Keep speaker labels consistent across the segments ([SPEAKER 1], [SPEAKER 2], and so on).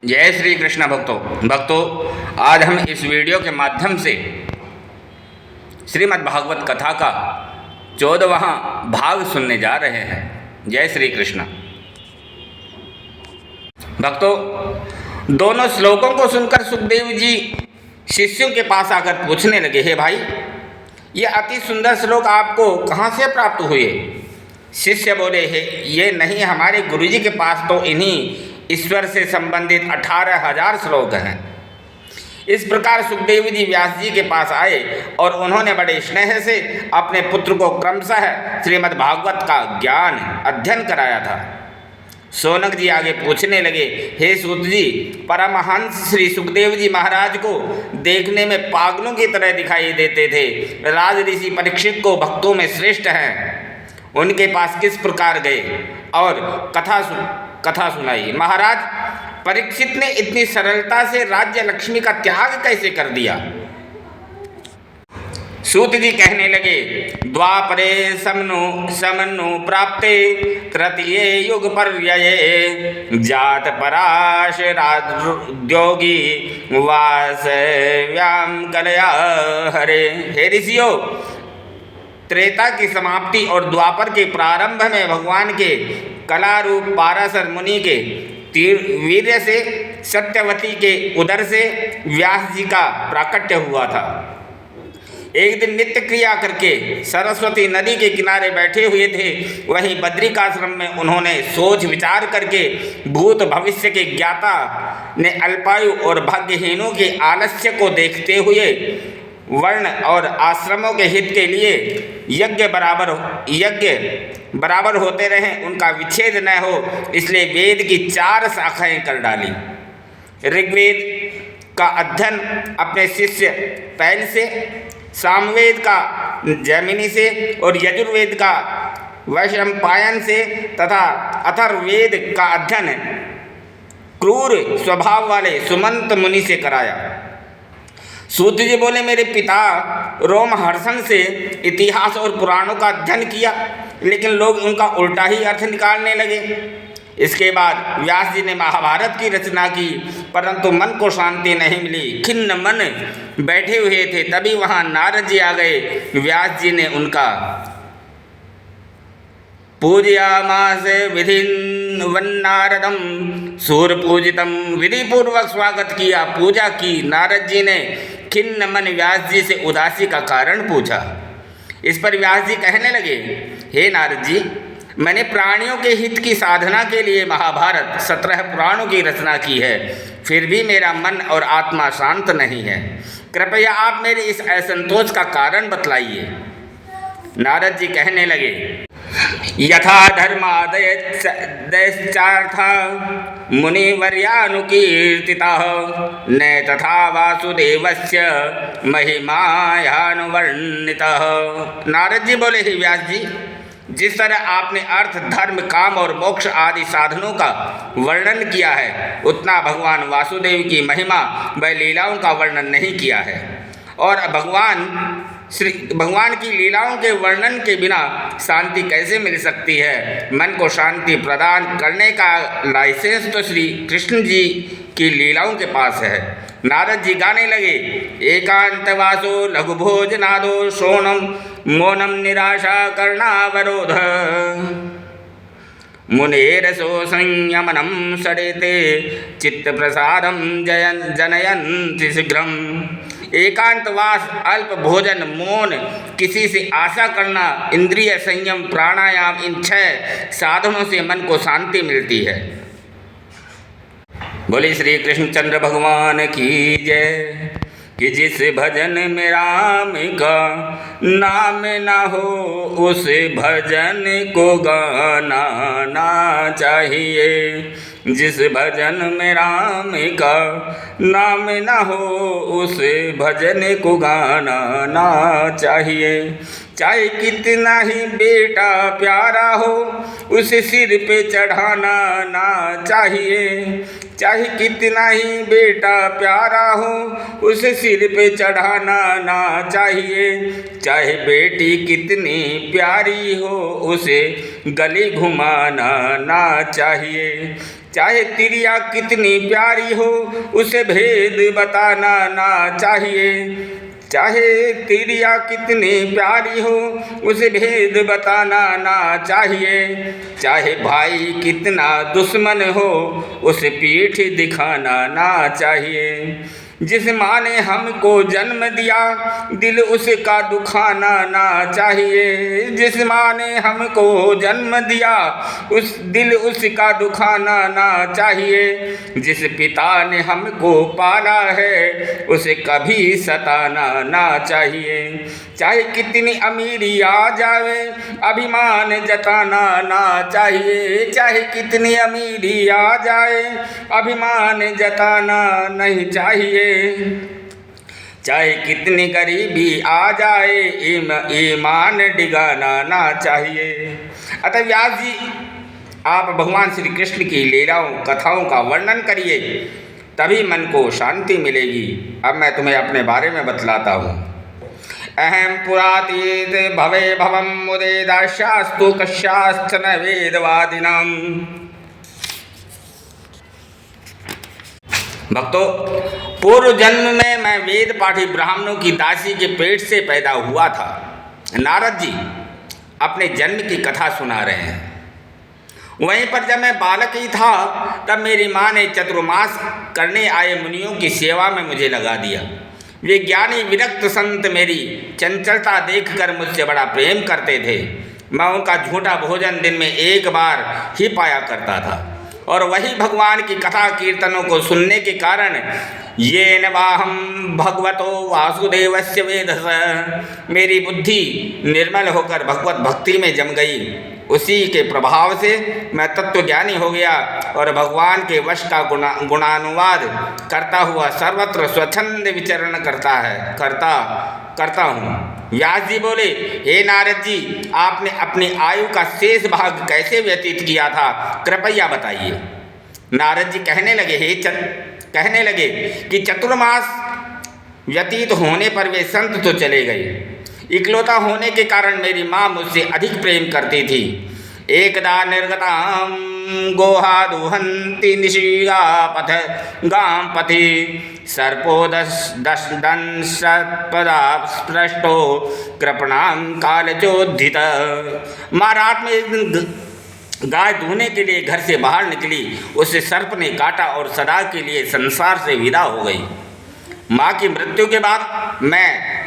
[SPEAKER 1] जय श्री कृष्ण भक्तों, आज हम इस वीडियो के माध्यम से श्रीमद् भागवत कथा का 14वां भाग सुनने जा रहे हैं। जय श्री कृष्ण भक्तों, दोनों श्लोकों को सुनकर सुखदेव जी शिष्यों के पास आकर पूछने लगे, हे भाई, ये अति सुंदर श्लोक आपको कहाँ से प्राप्त हुए? शिष्य बोले, हे, ये नहीं, हमारे गुरुजी के पास तो इन्हीं ईश्वर से संबंधित 18,000 श्लोक हैं। इस प्रकार सुखदेव जी व्यास जी के पास आए और उन्होंने बड़े स्नेह से अपने पुत्र को क्रमशः श्रीमद् भागवत का ज्ञान अध्ययन कराया था। शौनक जी आगे पूछने लगे, हे सूत जी, परमहंस श्री सुखदेव जी महाराज को देखने में पागलों की तरह दिखाई देते थे। राज ऋषि परीक्षित को भक्तों में श्रेष्ठ हैं, उनके पास किस प्रकार गए और कथा सुनाई। महाराज, परीक्षित ने इतनी सरलता से राज्य लक्ष्मी का त्याग कैसे कर दिया? सूत जी कहने लगे, द्वापरे समनु प्राप्ते तृतीय युग पर्यये जात पराश राद्योगी वासव्याम कलया हरे। हे ऋषियों, त्रेता की समाप्ति और द्वापर के प्रारंभ में भगवान के कलारूप पाराशर मुनि के वीर्य से सत्यवती के उदर से व्यास जी का प्राकट्य हुआ था। एक दिन नित्य क्रिया करके सरस्वती नदी के किनारे बैठे हुए थे। वहीं बद्रिकाश्रम में उन्होंने सोच विचार करके भूत भविष्य के ज्ञाता ने अल्पायु और भाग्यहीनों के आलस्य को देखते हुए वर्ण और आश्रमों के हित के लिए यज्ञ बराबर होते रहें, उनका विच्छेद न हो, इसलिए वेद की 4 शाखाएं कर डाली। ऋग्वेद का अध्ययन अपने शिष्य पैल से, सामवेद का जैमिनी से और यजुर्वेद का वैशंपायन से तथा अथर्ववेद का अध्ययन क्रूर स्वभाव वाले सुमंत मुनि से कराया। सूत जी बोले, मेरे पिता रोमहर्षण से इतिहास और पुराणों का अध्ययन किया, लेकिन लोग उनका उल्टा ही अर्थ निकालने लगे। इसके बाद व्यास जी ने महाभारत की रचना की, परंतु मन को शांति नहीं मिली। खिन्न मन बैठे हुए थे, तभी वहाँ नारद जी आ गए। व्यास जी ने उनका पूजयामास विधिन्वन्नारदम सूर्यपूजितम, विधि पूर्वक स्वागत किया, पूजा की। नारद जी ने खिन्न मन व्यास जी से उदासी का कारण पूछा। इस पर व्यास जी कहने लगे, हे नारद जी, मैंने प्राणियों के हित की साधना के लिए महाभारत 17 पुराणों की रचना की है, फिर भी मेरा मन और आत्मा शांत नहीं है। कृपया आप मेरे इस असंतोष का कारण बतलाइए। नारद जी कहने लगे, यथा धर्मादयश्चार्था मुनिवर्यानुकीर्तितः न तथा वासुदेवस्य महिमायानुवर्णितः। नारद जी बोले, हे व्यास जी, जिस तरह आपने अर्थ, धर्म, काम और मोक्ष आदि साधनों का वर्णन किया है, उतना भगवान वासुदेव की महिमा व लीलाओं का वर्णन नहीं किया है। और भगवान की लीलाओं के वर्णन के बिना शांति कैसे मिल सकती है? मन को शांति प्रदान करने का लाइसेंस तो श्री कृष्ण जी की लीलाओं के पास है। नारद जी गाने लगे, एकांतवासो लघुभोजनादो शोणम मौनम निराशा कर्णावरोध मुनेरसो संयमनम सरेते चित्त प्रसादम जनयन्ति शीघ्रम। एकांतवास, अल्प भोजन, मौन, किसी से आशा करना, इंद्रिय संयम, प्राणायाम, इन 6 साधनों से मन को शांति मिलती है। बोले श्री कृष्णचंद्र भगवान की जय। कि जिस भजन में राम का नाम ना हो, उस भजन को गाना ना चाहिए। जिस भजन में राम का नाम ना हो, उस भजन को गाना ना चाहिए। चाहे कितना ही बेटा प्यारा हो, उसे सिर पे चढ़ाना ना चाहिए। चाहे कितना ही बेटा प्यारा हो, उसे सिर पे चढ़ाना ना चाहिए। चाहे बेटी कितनी प्यारी हो, उसे गली घुमाना ना चाहिए। चाहे तिरिया कितनी प्यारी हो उसे भेद बताना ना चाहिए। चाहे तिरिया कितनी प्यारी हो उसे भेद बताना ना चाहिए। चाहे भाई कितना दुश्मन हो उसे पीठ दिखाना ना चाहिए। जिस माँ ने हमको जन्म दिया दिल उसका दुखाना ना चाहिए। जिस माँ ने हमको जन्म दिया उस दिल उसका दुखाना ना चाहिए। जिस पिता ने हमको पाला है उसे कभी सताना ना चाहिए। चाहे कितनी अमीरी आ जावे अभिमान जताना ना चाहिए। चाहे कितनी अमीरी आ जाए अभिमान जताना नहीं चाहिए। चाहे कितनी गरीबी आ जाए ईमान डिगाना ना चाहिए। अतः व्यास जी आप भगवान श्री कृष्ण की लीलाओं कथाओं का वर्णन करिए, तभी मन को शांति मिलेगी। अब मैं तुम्हें अपने बारे में बतलाता हूँ। अहम पुरातीत भवे भवम मुदेदाशास्तु कश्याश्च न वेदवादिनाम। भक्तों, पूर्व जन्म में मैं वेद पाठी ब्राह्मणों की दासी के पेट से पैदा हुआ था। नारद जी अपने जन्म की कथा सुना रहे हैं। वहीं पर जब मैं बालक ही था तब मेरी माँ ने चतुर्मास करने आए मुनियों की सेवा में मुझे लगा दिया। वे ज्ञानी विरक्त संत मेरी चंचलता देखकर मुझसे बड़ा प्रेम करते थे। मैं उनका झूठा भोजन दिन में एक बार ही पाया करता था और वही भगवान की कथा कीर्तनों को सुनने के कारण ये नवाहम भगवतो वासुदेवस्य वेधस, मेरी बुद्धि निर्मल होकर भगवत भक्ति में जम गई। उसी के प्रभाव से मैं तत्वज्ञानी हो गया और भगवान के वश का गुणानुवाद करता हुआ सर्वत्र स्वच्छंद विचरण करता हूँ। व्यास जी बोले, हे नारद जी, आपने अपनी आयु का शेष भाग कैसे व्यतीत किया था, कृपया बताइए। नारद जी कहने लगे कि चतुर्मास व्यतीत होने पर वे संत तो चले गए। इकलौता होने के कारण मेरी माँ मुझसे अधिक प्रेम करती थी। एकदा निर्गताम गोहा दुहंती निशिगा पथ गाम पथि सर्पो दंशपदा स्पृष्टो कृपणाम कालचोद्धित। माँ रात में एक दिन गाय धोने के लिए घर से बाहर निकली, उसे सर्प ने काटा और सदा के लिए संसार से विदा हो गई। माँ की मृत्यु के बाद मैं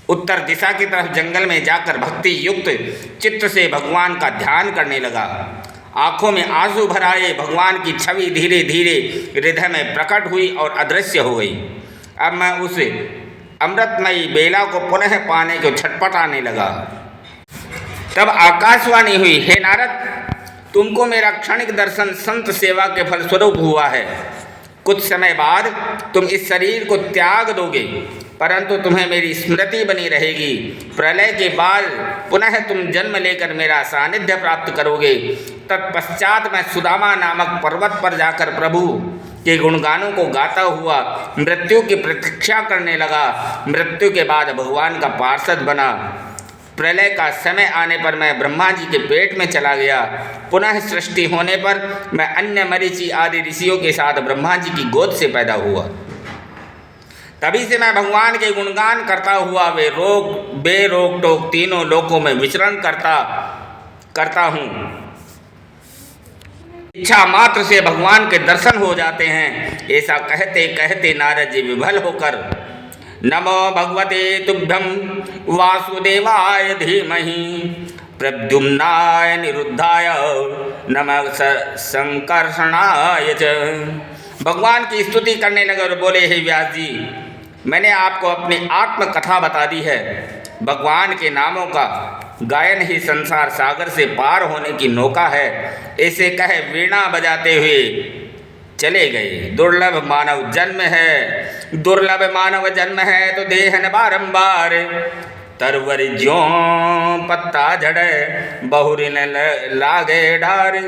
[SPEAKER 1] उत्तर दिशा की तरफ जंगल में जाकर भक्ति युक्त चित्त से भगवान का ध्यान करने लगा। आँखों में आंसू भर आए भगवान की छवि धीरे धीरे हृदय में प्रकट हुई और अदृश्य हो गई। अब मैं उस अमृतमयी बेला को पुनः पाने को छटपटाने लगा। तब आकाशवाणी हुई, हे नारद, तुमको मेरा क्षणिक दर्शन संत सेवा के फलस्वरूप हुआ है। कुछ समय बाद तुम इस शरीर को त्याग दोगे, परंतु तुम्हें मेरी स्मृति बनी रहेगी। प्रलय के बाद पुनः तुम जन्म लेकर मेरा सानिध्य प्राप्त करोगे। तत्पश्चात मैं सुदामा नामक पर्वत पर जाकर प्रभु के गुणगानों को गाता हुआ मृत्यु की प्रतीक्षा करने लगा। मृत्यु के बाद भगवान का पार्षद बना। प्रलय का समय आने पर मैं ब्रह्मा जी के पेट में चला गया। पुनः सृष्टि होने पर मैं अन्य मरीचि आदि ऋषियों के साथ ब्रह्मा जी की गोद से पैदा हुआ। तभी से मैं भगवान के गुणगान करता हुआ बेरोक टोक तीनों लोकों में विचरण करता हूँ। इच्छा मात्र से भगवान के दर्शन हो जाते हैं। ऐसा कहते कहते नारद जी विभल होकर नमो भगवते तुभ्यं वासुदेवाय धीमहि प्रद्युम्नाय निरुद्धाय नमः संकर्षणाय च। भगवान की स्तुति करने लगे और बोले, हे व्यास जी, मैंने आपको अपनी आत्मकथा बता दी है। भगवान के नामों का गायन ही संसार सागर से पार होने की नौका है। ऐसे कहे वीणा बजाते हुए चले गए। दुर्लभ मानव जन्म है तो देहन बारंबार तरवर ज्यों पत्ता झड़े बहुरिन लागे डार।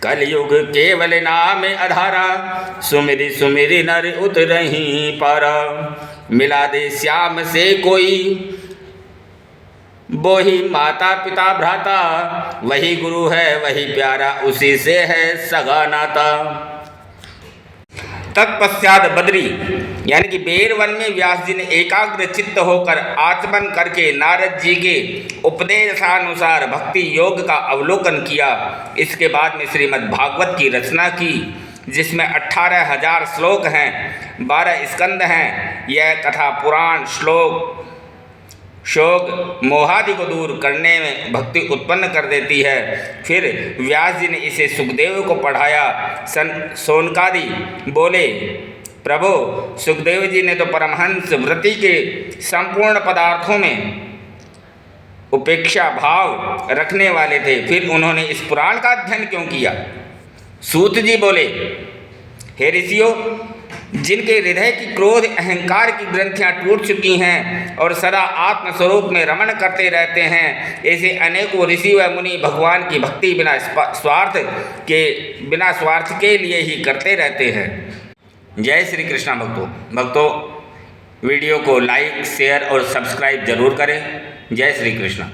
[SPEAKER 1] कलयुग केवल नाम आधारा सुमिरि सुमिरि नर उतरहीं पारा। मिला दे श्याम से कोई वो ही माता पिता भ्राता, वही गुरु है वही प्यारा, उसी से है सगा नाता। तत्पश्चात बद्री यानी कि बेर वन में व्यास जी ने एकाग्र चित्त होकर आचमन करके नारद जी के उपदेशानुसार भक्ति योग का अवलोकन किया। इसके बाद में श्रीमद् भागवत की रचना की, जिसमें 18,000 श्लोक हैं, 12 स्कंद हैं। यह कथा पुराण श्लोक शोक मोहादि को दूर करने में भक्ति उत्पन्न कर देती है। फिर व्यास जी ने इसे सुखदेव को पढ़ाया। शौनकादि बोले, प्रभु सुखदेव जी ने तो परमहंस व्रति के संपूर्ण पदार्थों में उपेक्षा भाव रखने वाले थे, फिर उन्होंने इस पुराण का अध्ययन क्यों किया? सूत जी बोले, हे ऋषियों, जिनके हृदय की क्रोध अहंकार की ग्रंथियां टूट चुकी हैं और सदा आत्मस्वरूप में रमण करते रहते हैं, ऐसे अनेकों ऋषि व मुनि भगवान की भक्ति बिना स्वार्थ के लिए ही करते रहते हैं। जय श्री कृष्णा भक्तों, वीडियो को लाइक शेयर और सब्सक्राइब जरूर करें। जय श्री कृष्ण।